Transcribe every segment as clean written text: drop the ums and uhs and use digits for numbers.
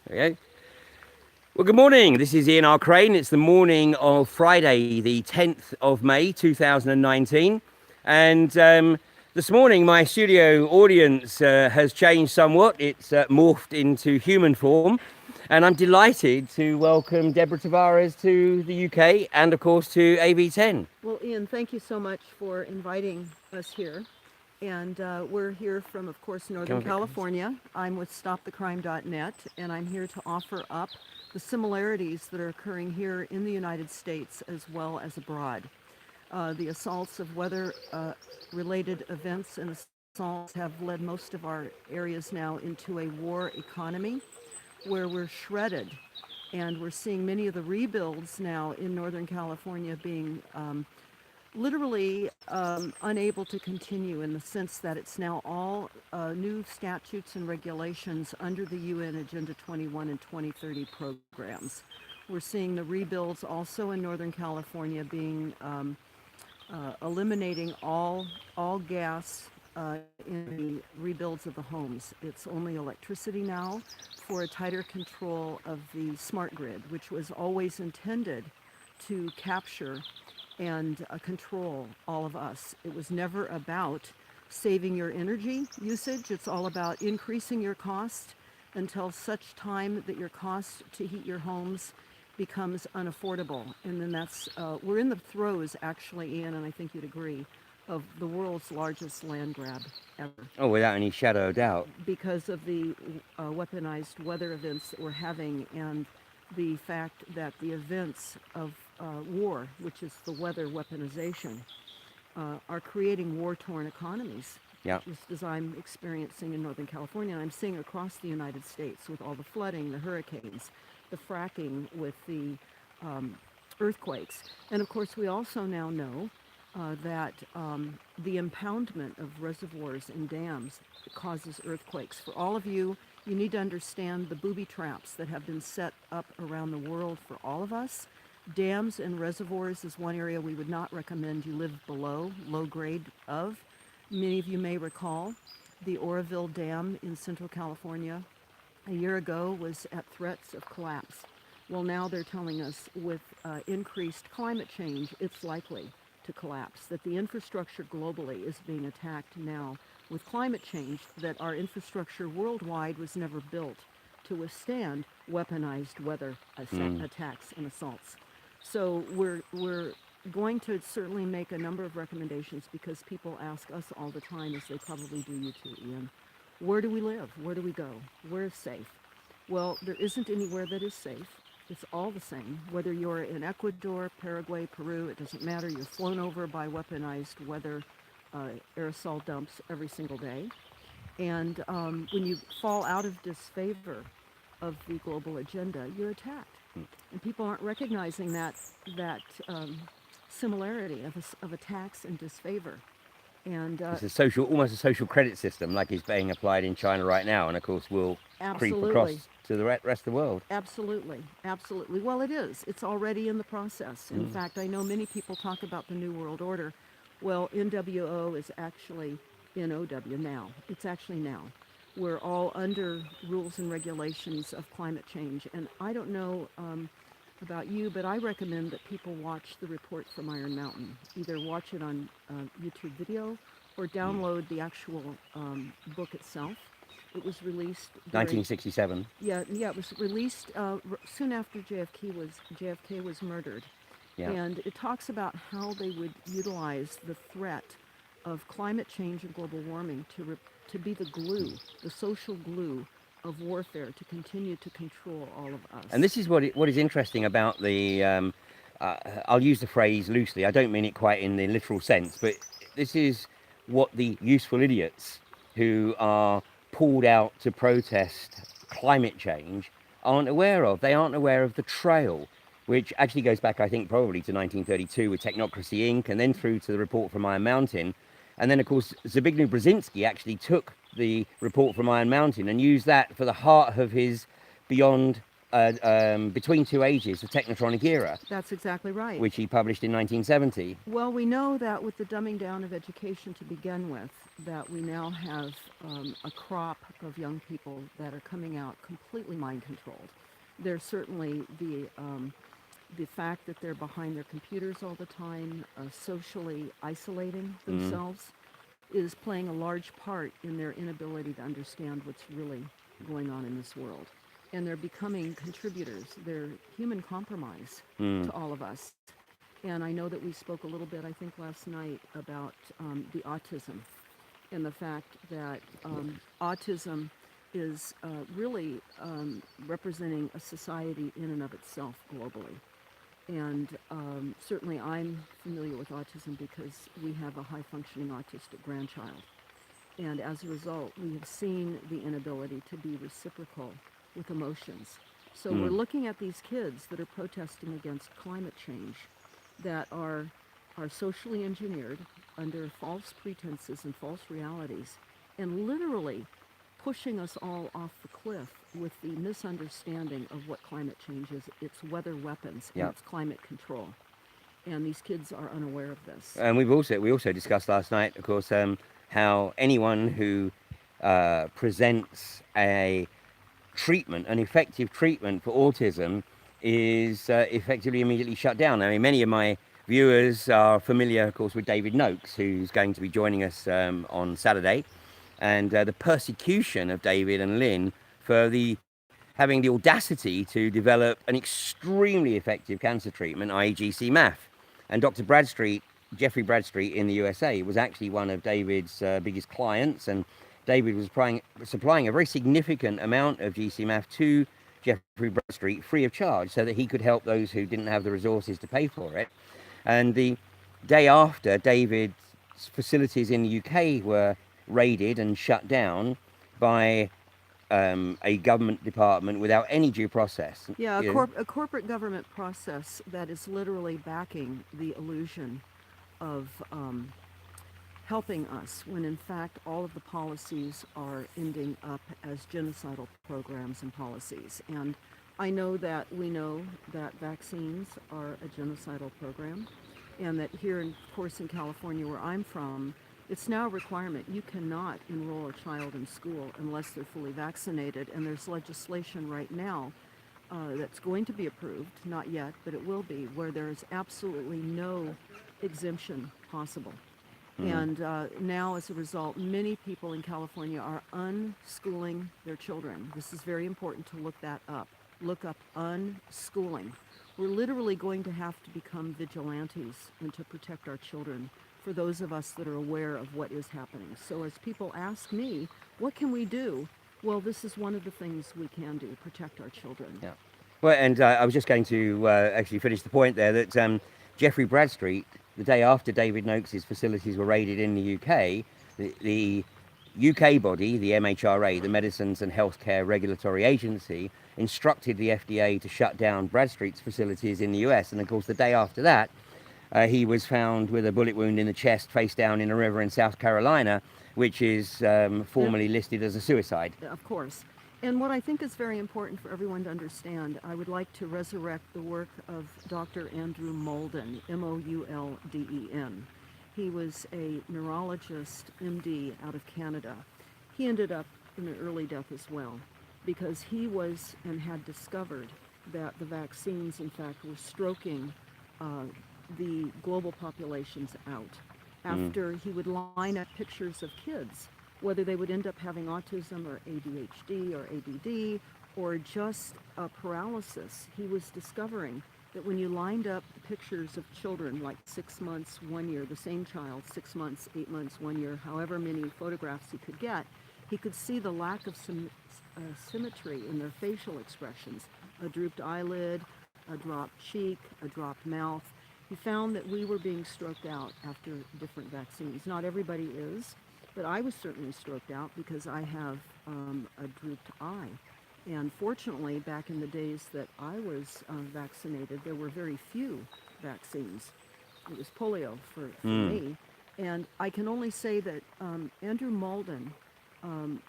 Okay. Well, good morning. This is Ian R. Crane. It's the morning of Friday, the 10th of May, 2019. And this morning, my studio audience has changed somewhat. It's morphed into human form. And I'm delighted to welcome Deborah Tavares to the UK and, of course, to AV10. Well, Ian, thank you so much for inviting us here. And we're here from, of course, Northern California. I'm with StopTheCrime.net, and I'm here to offer up the similarities that are occurring here in the United States as well as abroad. The assaults of weather-related events and assaults have led most of our areas now into a war economy where we're shredded. And we're seeing many of the rebuilds now in Northern California being literally unable to continue, in the sense that it's now all new statutes and regulations under the UN Agenda 21 and 2030 programs. We're seeing the rebuilds also in Northern California being eliminating all gas in the rebuilds of the homes. It's only electricity now for a tighter control of the smart grid, which was always intended to capture and control all of us. It was never about saving your energy usage. It's all about increasing your cost until such time that your cost to heat your homes becomes unaffordable. And then we're in the throes, actually, Ian, and I think you'd agree, of the world's largest land grab ever. Oh, without any shadow of doubt. Because of the weaponized weather events that we're having, and the fact that the events of war, which is the weather weaponization, are creating war-torn economies. Yeah. Just as I'm experiencing in Northern California, and I'm seeing across the United States with all the flooding, the hurricanes, the fracking, with the earthquakes. And of course, we also now know that the impoundment of reservoirs and dams causes earthquakes. For all of you, you need to understand the booby traps that have been set up around the world for all of us. Dams and reservoirs is one area we would not recommend you live below, low grade of. Many of you may recall the Oroville Dam in Central California a year ago was at threats of collapse. Well, now they're telling us with increased climate change, it's likely to collapse, that the infrastructure globally is being attacked now with climate change, that our infrastructure worldwide was never built to withstand weaponized weather attacks and assaults. So we're going to certainly make a number of recommendations, because people ask us all the time, as they probably do you too, Ian, where do we live? Where do we go? Where is safe? Well, there isn't anywhere that is safe. It's all the same. Whether you're in Ecuador, Paraguay, Peru, it doesn't matter. You're flown over by weaponized weather aerosol dumps every single day. And when you fall out of disfavor of the global agenda, you're attacked. And people aren't recognizing that similarity of attacks and disfavor. And it's almost a social credit system, like is being applied in China right now, and of course will creep across to the rest of the world. Absolutely. Well, it is. It's already in the process. In fact, I know many people talk about the New World Order. Well, NWO is actually NOW now. It's actually now. We're all under rules and regulations of climate change. And I don't know about you, but I recommend that people watch the report from Iron Mountain. Either watch it on YouTube video or download the actual book itself. It was released 1967. Yeah, it was released soon after JFK was murdered. Yeah. And it talks about how they would utilize the threat of climate change and global warming to be the glue, the social glue of warfare, to continue to control all of us. And this is what is interesting about the, I'll use the phrase loosely, I don't mean it quite in the literal sense, but this is what the useful idiots who are pulled out to protest climate change aren't aware of. They aren't aware of the trail, which actually goes back, I think, probably to 1932 with Technocracy Inc., and then through to the report from Iron Mountain. And then, of course, Zbigniew Brzezinski actually took the report from Iron Mountain and used that for the heart of his Beyond Between Two Ages, the Technotronic Era, That's exactly right. which he published in 1970. Well, we know that with the dumbing down of education to begin with, that we now have a crop of young people that are coming out completely mind controlled. There's certainly the fact that they're behind their computers all the time, socially isolating themselves, is playing a large part in their inability to understand what's really going on in this world. And they're becoming contributors. They're human compromise to all of us. And I know that we spoke a little bit, I think, last night about the autism and the fact that autism is really representing a society in and of itself globally. And certainly I'm familiar with autism because we have a high-functioning autistic grandchild. And as a result, we have seen the inability to be reciprocal with emotions. So we're looking at these kids that are protesting against climate change, that are socially engineered under false pretenses and false realities, and literally pushing us all off the cliff with the misunderstanding of what climate change is. It's weather weapons and it's climate control. And these kids are unaware of this. And we also discussed last night, of course, how anyone who presents an effective treatment for autism is effectively immediately shut down. I mean, many of my viewers are familiar, of course, with David Noakes, who's going to be joining us on Saturday, and the persecution of David and Lynn for having the audacity to develop an extremely effective cancer treatment, i.e. GC-MAF. And Dr. Bradstreet, Jeffrey Bradstreet in the USA, was actually one of David's biggest clients, and David was supplying a very significant amount of GC-MAF to Jeffrey Bradstreet free of charge so that he could help those who didn't have the resources to pay for it. And the day after, David's facilities in the UK were raided and shut down by a government department without any due process. Yeah, a corporate government process that is literally backing the illusion of helping us, when in fact all of the policies are ending up as genocidal programs and policies. And I know that we know that vaccines are a genocidal program, and that here, of course, in California, where I'm from, it's now a requirement. You cannot enroll a child in school unless they're fully vaccinated, and there's legislation right now that's going to be approved, not yet, but it will be, where there is absolutely no exemption possible. And now, as a result, many people in California are unschooling their children. This is very important to look that up. Look up unschooling. We're literally going to have to become vigilantes and to protect our children, for those of us that are aware of what is happening. So as people ask me, what can we do? Well, this is one of the things we can do, protect our children. Yeah. Well, and I was just going to actually finish the point there that Jeffrey Bradstreet, the day after David Noakes' facilities were raided in the UK, the UK body, the MHRA, the Medicines and Healthcare Regulatory Agency, instructed the FDA to shut down Bradstreet's facilities in the US. And of course, the day after that, he was found with a bullet wound in the chest, face down in a river in South Carolina, which is formally listed as a suicide. Of course. And what I think is very important for everyone to understand, I would like to resurrect the work of Dr. Andrew Moulden, M-O-U-L-D-E-N. He was a neurologist, MD, out of Canada. He ended up in an early death as well, because he was and had discovered that the vaccines, in fact, were stroking the global populations out. After he would line up pictures of kids, whether they would end up having autism or ADHD or ADD or just paralysis, he was discovering that when you lined up the pictures of children, like 6 months, 1 year, the same child, 6 months, 8 months, 1 year, however many photographs he could get, he could see the lack of symmetry in their facial expressions. A drooped eyelid, a dropped cheek, a dropped mouth. He found that we were being stroked out after different vaccines. Not everybody is, but I was certainly stroked out because I have a drooped eye. And fortunately, back in the days that I was vaccinated, there were very few vaccines. It was polio for me. And I can only say that Andrew Moulden,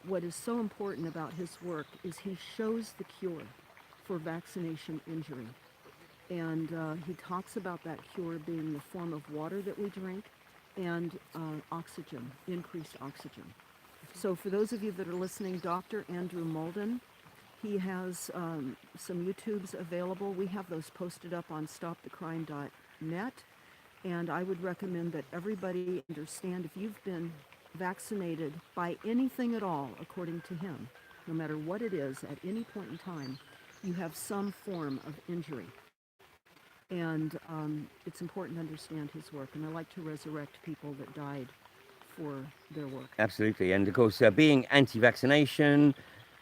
what is so important about his work is he shows the cure for vaccination injury. And he talks about that cure being the form of water that we drink and oxygen, increased oxygen. So for those of you that are listening, Dr. Andrew Molden, he has some YouTubes available. We have those posted up on stopthecrime.net. And I would recommend that everybody understand, if you've been vaccinated by anything at all, according to him, no matter what it is, at any point in time, you have some form of injury. And it's important to understand his work. And I like to resurrect people that died for their work. Absolutely. And of course, being anti-vaccination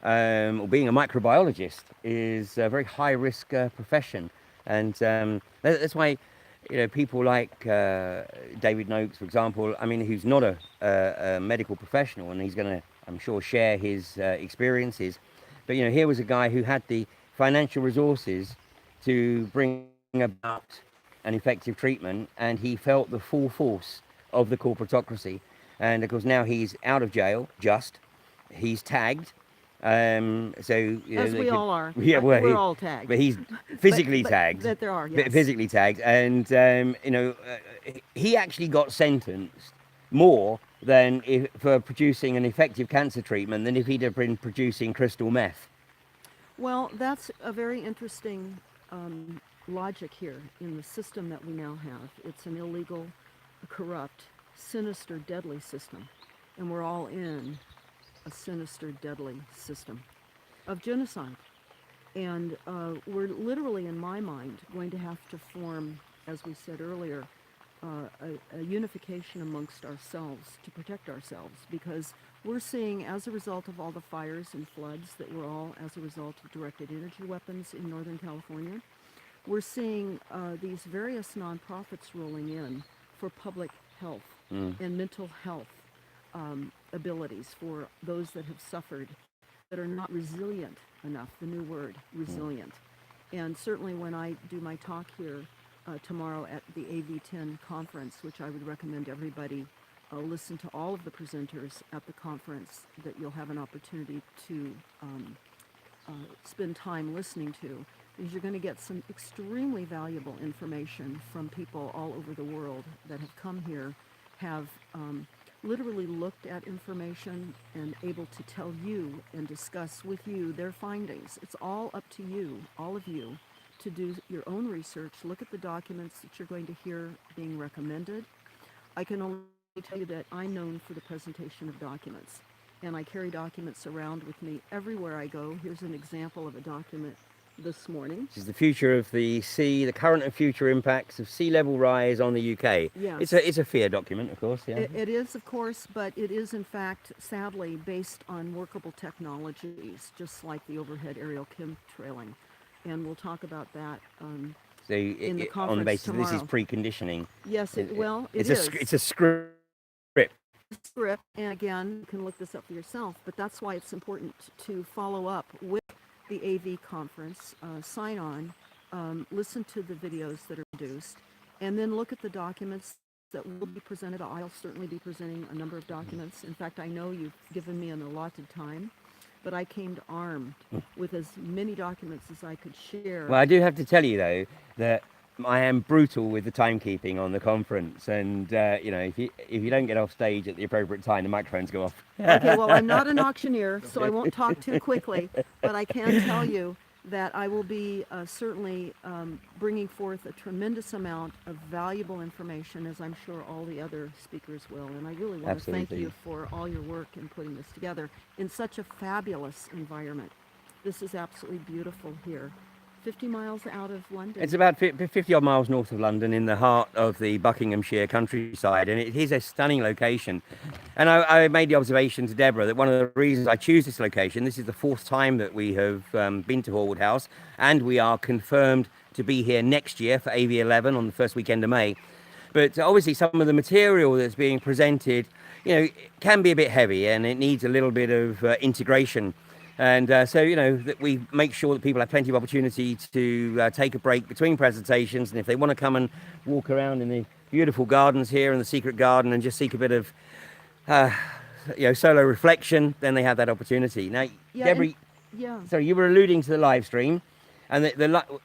or being a microbiologist is a very high-risk profession. And that's why, people like David Noakes, for example, I mean, who's not a medical professional, and he's going to, I'm sure, share his experiences. But, here was a guy who had the financial resources to bring about an effective treatment, and he felt the full force of the corporatocracy. And of course, now he's out of jail, he's tagged. So as we all are. Yeah, well, we're all tagged. But he's physically but tagged. That there are, yes. Physically tagged, and he actually got sentenced more than for producing an effective cancer treatment than if he'd have been producing crystal meth. Well, that's a very interesting logic here in the system that we now have. It's an illegal, corrupt, sinister, deadly system, and we're all in a sinister, deadly system of genocide. And we're literally, in my mind, going to have to form, as we said earlier, a unification amongst ourselves to protect ourselves, because we're seeing, as a result of all the fires and floods that were all as a result of directed energy weapons in Northern California, we're seeing these various nonprofits rolling in for public health and mental health abilities for those that have suffered, that are not resilient enough, the new word, resilient. And certainly when I do my talk here tomorrow at the AV10 conference, which I would recommend everybody listen to all of the presenters at the conference that you'll have an opportunity to spend time listening to, is you're going to get some extremely valuable information from people all over the world that have come here, have literally looked at information and able to tell you and discuss with you their findings. It's all up to you, all of you, to do your own research, look at the documents that you're going to hear being recommended. I can only tell you that I'm known for the presentation of documents, and I carry documents around with me everywhere I go. Here's an example of a document this morning. This is the future of the sea, the current and future impacts of sea level rise on the UK. Yes. It's a fear document, of course. Yeah. It is, of course, but it is, in fact, sadly, based on workable technologies, just like the overhead aerial chemtrailing. And we'll talk about that So in the conference on the basis tomorrow. This is preconditioning. Yes, it it's is. It's a script. Script, and again, you can look this up for yourself, but that's why it's important to follow up with the AV conference, sign on, listen to the videos that are produced, and then look at the documents that will be presented. I'll certainly be presenting a number of documents. In fact, I know you've given me an allotted time, but I came armed with as many documents as I could share. Well, I do have to tell you, though, that I am brutal with the timekeeping on the conference, and if you don't get off stage at the appropriate time, the microphones go off. Okay, well, I'm not an auctioneer, so I won't talk too quickly, but I can tell you that I will be certainly bringing forth a tremendous amount of valuable information, as I'm sure all the other speakers will. And I really want to thank you for all your work in putting this together in such a fabulous environment. This is absolutely beautiful here. 50 miles out of London. It's about 50 odd miles north of London, in the heart of the Buckinghamshire countryside, and it is a stunning location. And I made the observation to Deborah that one of the reasons I choose this location, this is the fourth time that we have been to Horwood House, and we are confirmed to be here next year for AV11 on the first weekend of May. But obviously some of the material that's being presented, can be a bit heavy, and it needs a little bit of integration. And so, that we make sure that people have plenty of opportunity to take a break between presentations. And if they want to come and walk around in the beautiful gardens here in the secret garden and just seek a bit of, solo reflection, then they have that opportunity. Now, Yeah, Deborah, yeah. sorry, you were alluding to the live stream. And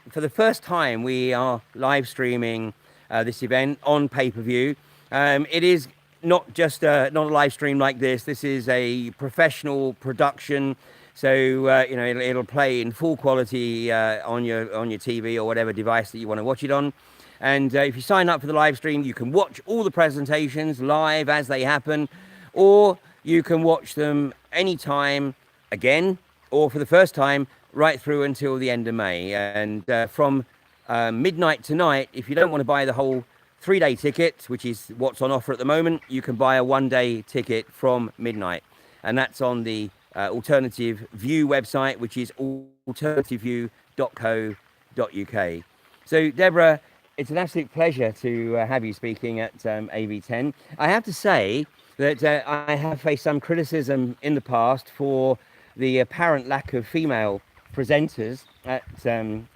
for the first time, we are live streaming this event on pay-per-view. It is not just not a live stream like this. This is a professional production. So it'll play in full quality on your TV or whatever device that you want to watch it on. And if you sign up for the live stream, you can watch all the presentations live as they happen, or you can watch them anytime again, or for the first time, right through until the end of May. And from midnight tonight, if you don't want to buy the whole 3-day ticket, which is what's on offer at the moment, you can buy a 1-day ticket from midnight. And that's on the Alternative View website, which is alternativeview.co.uk. So, Deborah, it's an absolute pleasure to have you speaking at AV10. I have to say that I have faced some criticism in the past for the apparent lack of female presenters at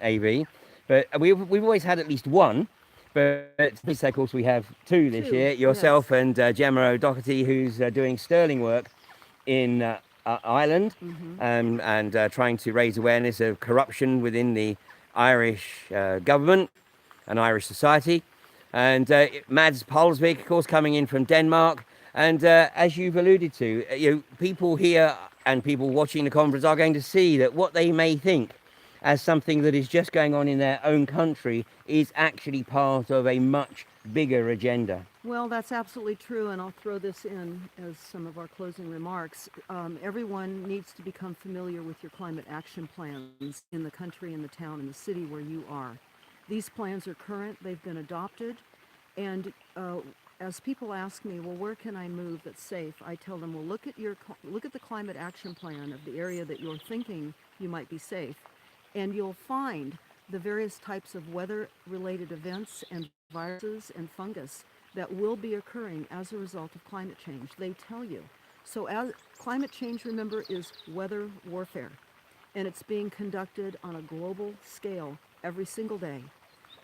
AV, but we've always had at least one. But of course, we have two this year, yourself and Gemma O'Doherty, who's doing sterling work in Ireland, and trying to raise awareness of corruption within the Irish government and Irish society. And Mads Palsvik, of course, coming in from Denmark. And as you've alluded to, people here and people watching the conference are going to see that what they may think as something that is just going on in their own country is actually part of a much bigger agenda. Well, that's absolutely true, and I'll throw this in as some of our closing remarks. Everyone needs to become familiar with your climate action plans in the country, in the town, in the city where you are. These plans are current, they've been adopted, and as people ask me, well, where can I move that's safe? I tell them, well, look at the climate action plan of the area that you're thinking you might be safe, and you'll find the various types of weather-related events and viruses and fungus that will be occurring as a result of climate change. They tell you. So as climate change, remember, is weather warfare, and it's being conducted on a global scale every single day.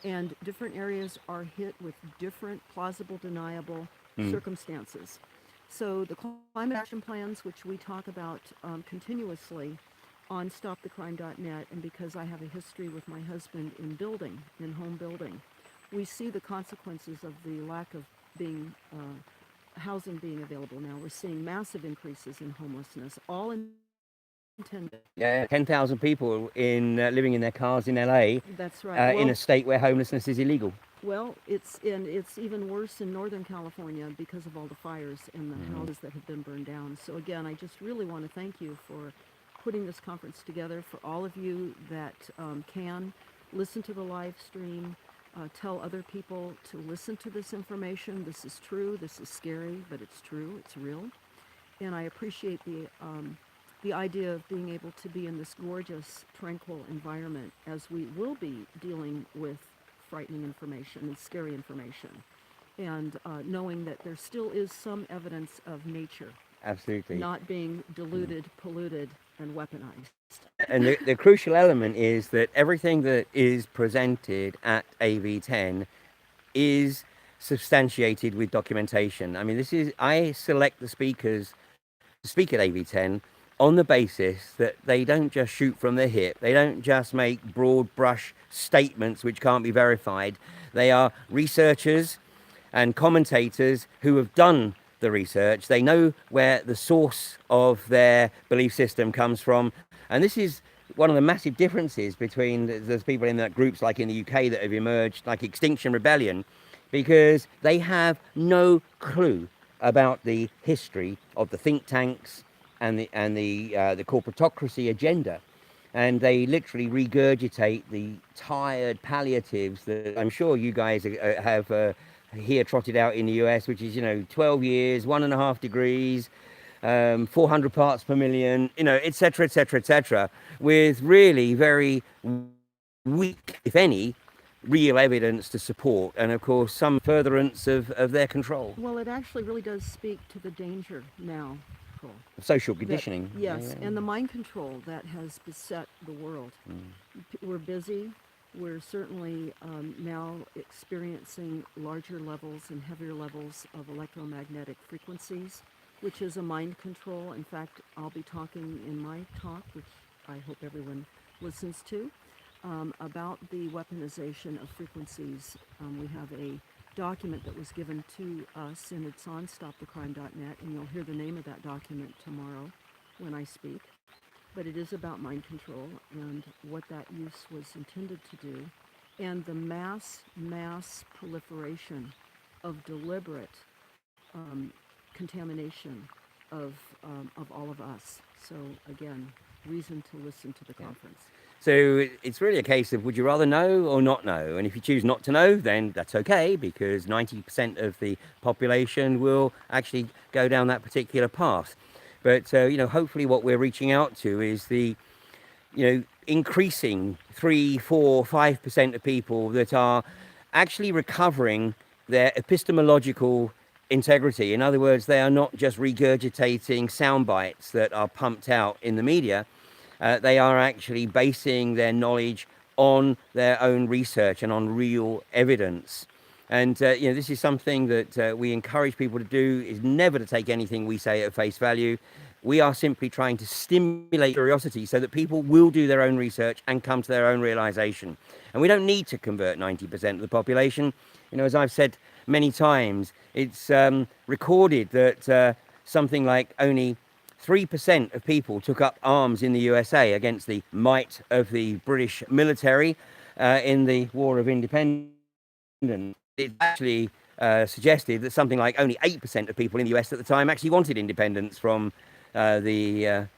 And different areas are hit with different plausible, deniable circumstances. So the climate action plans, which we talk about continuously on stopthecrime.net, and because I have a history with my husband in home building, we see the consequences of the lack of housing being available now. We're seeing massive increases in homelessness, all intended. Yeah, 10,000 people living in their cars in LA. That's right. In a state where homelessness is illegal. Well, it's even worse in Northern California because of all the fires and the houses that have been burned down. So again, I just really want to thank you for putting this conference together. For all of you that can listen to the live stream, tell other people to listen to this information. This is true. This is scary, but it's true. It's real. And I appreciate the idea of being able to be in this gorgeous, tranquil environment as we will be dealing with frightening information and scary information, and knowing that there still is some evidence of nature not being diluted, polluted, and weaponized. And the crucial element is that everything that is presented at AV10 is substantiated with documentation. I mean, I select the speakers to speak at AV10 on the basis that they don't just shoot from the hip. They don't just make broad brush statements which can't be verified. They are researchers and commentators who have done the research. They know where the source of their belief system comes from. And this is one of the massive differences between the people in the groups like in the UK that have emerged, like Extinction Rebellion, because they have no clue about the history of the think tanks and the corporatocracy agenda, and they literally regurgitate the tired palliatives that I'm sure you guys have here trotted out in the US, which is 12 years, 1.5 degrees, 400 parts per million, etc., etc., etc., with really very weak, if any, real evidence to support, and of course some furtherance of their control. Well, it actually really does speak to the danger now. Social conditioning. Yes, and the mind control that has beset the world. We're busy. We're certainly now experiencing larger levels and heavier levels of electromagnetic frequencies, which is a mind control. In fact, I'll be talking in my talk, which I hope everyone listens to, about the weaponization of frequencies. We have a document that was given to us, and it's on stopthecrime.net, and you'll hear the name of that document tomorrow when I speak. But it is about mind control and what that use was intended to do, and the mass proliferation of deliberate contamination of all of us. So again, reason to listen to the conference. So it's really a case of, would you rather know or not know? And if you choose not to know, then that's okay, because 90% of the population will actually go down that particular path. But, hopefully what we're reaching out to is the, increasing 3, 4, 5% of people that are actually recovering their epistemological integrity. In other words, they are not just regurgitating sound bites that are pumped out in the media. They are actually basing their knowledge on their own research and on real evidence. And, this is something that we encourage people to do, is never to take anything we say at face value. We are simply trying to stimulate curiosity so that people will do their own research and come to their own realization. And we don't need to convert 90% of the population. As I've said many times, it's recorded that something like only 3% of people took up arms in the USA against the might of the British military in the War of Independence. It actually suggested that something like only 8% of people in the US at the time actually wanted independence from the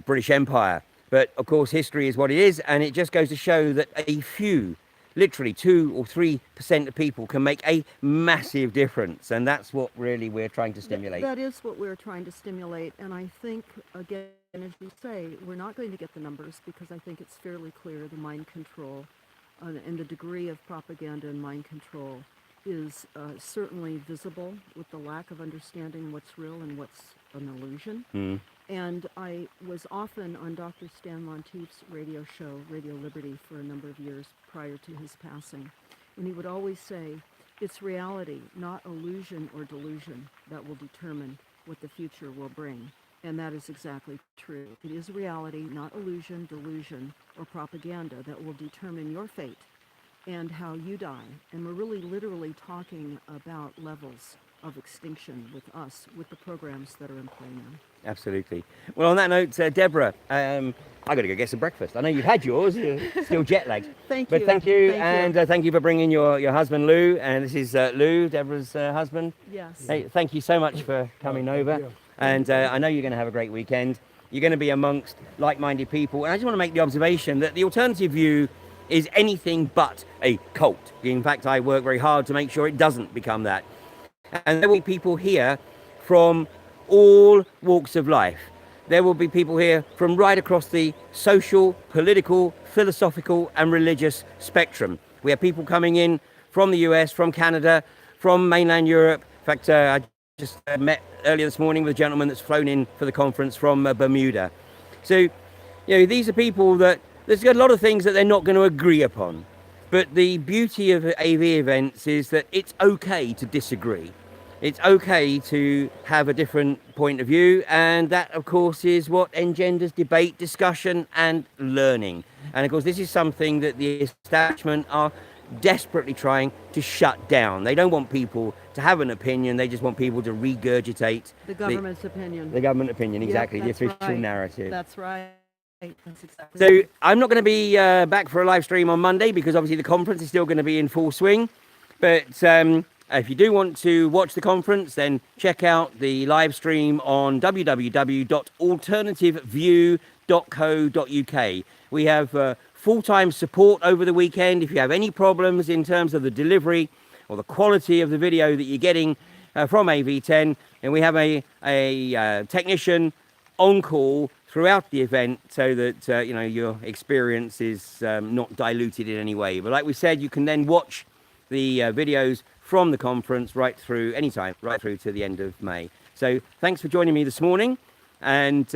British Empire. But of course, history is what it is, and it just goes to show that a few, literally 2 or 3% of people, can make a massive difference, and that's what really we're trying to stimulate. That is what we're trying to stimulate, and I think, again, as you say, we're not going to get the numbers, because I think it's fairly clear the mind control and the degree of propaganda and mind control is certainly visible with the lack of understanding what's real and what's an illusion. And I was often on Dr. Stan Monteith's radio show, Radio Liberty, for a number of years prior to his passing. And he would always say, it's reality, not illusion or delusion, that will determine what the future will bring. And that is exactly true. It is reality, not illusion, delusion, or propaganda that will determine your fate and how you die. And we're really literally talking about levels of extinction with us, with the programs that are in play now. Absolutely. Well, on that note, Deborah, I got to go get some breakfast. I know you've had yours, you're still jet lagged. Thank you. But thank you, Thank and thank you for bringing your husband Lou, and this is Lou, Deborah's husband. Yes. Hey, thank you so much for coming over, and I know you're going to have a great weekend. You're going to be amongst like-minded people, and I just want to make the observation that the alternative view is anything but a cult. In fact, I work very hard to make sure it doesn't become that. And there will be people here from all walks of life. There will be people here from right across the social, political, philosophical and religious spectrum. We have people coming in from the US, from Canada, from mainland Europe. In fact, I just met earlier this morning with a gentleman that's flown in for the conference from Bermuda. So, these are people that, there's a lot of things that they're not going to agree upon. But the beauty of AV events is that it's okay to disagree. It's okay to have a different point of view, and that, of course, is what engenders debate, discussion, and learning. And, of course, this is something that the establishment are desperately trying to shut down. They don't want people to have an opinion, they just want people to regurgitate the government's opinion. The government opinion, exactly, the official right. narrative. That's right. That's exactly So I'm not going to be back for a live stream on Monday, because obviously the conference is still going to be in full swing. But if you do want to watch the conference, then check out the live stream on www.alternativeview.co.uk. We have full-time support over the weekend. If you have any problems in terms of the delivery or the quality of the video that you're getting from AV10, and we have a technician on call throughout the event, so that your experience is not diluted in any way. But like we said, you can then watch the videos from the conference right through anytime, right through to the end of May. So thanks for joining me this morning. And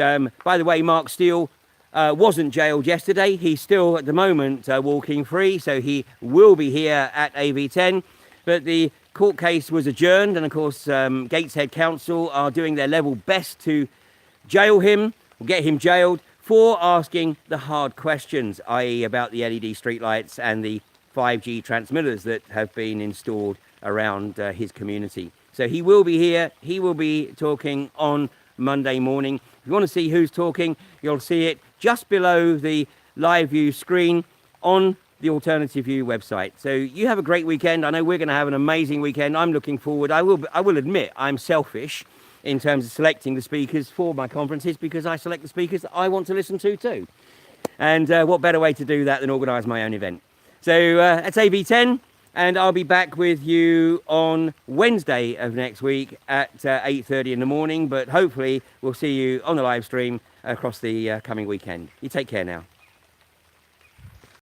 by the way, Mark Steele wasn't jailed yesterday. He's still at the moment walking free, so he will be here at AV10. But the court case was adjourned, and of course Gateshead Council are doing their level best to jail him, or get him jailed for asking the hard questions, i.e. about the LED streetlights and the 5G transmitters that have been installed around his community. So he will be here. He will be talking on Monday morning. If you want to see who's talking, you'll see it just below the live view screen on the Alternative View website. So you have a great weekend. I know we're going to have an amazing weekend. I'm looking forward. I will admit I'm selfish in terms of selecting the speakers for my conferences, because I select the speakers that I want to listen to too. And what better way to do that than organise my own event? So that's AV10. And I'll be back with you on Wednesday of next week at 8:30 in the morning. But hopefully we'll see you on the live stream across the coming weekend. You take care now.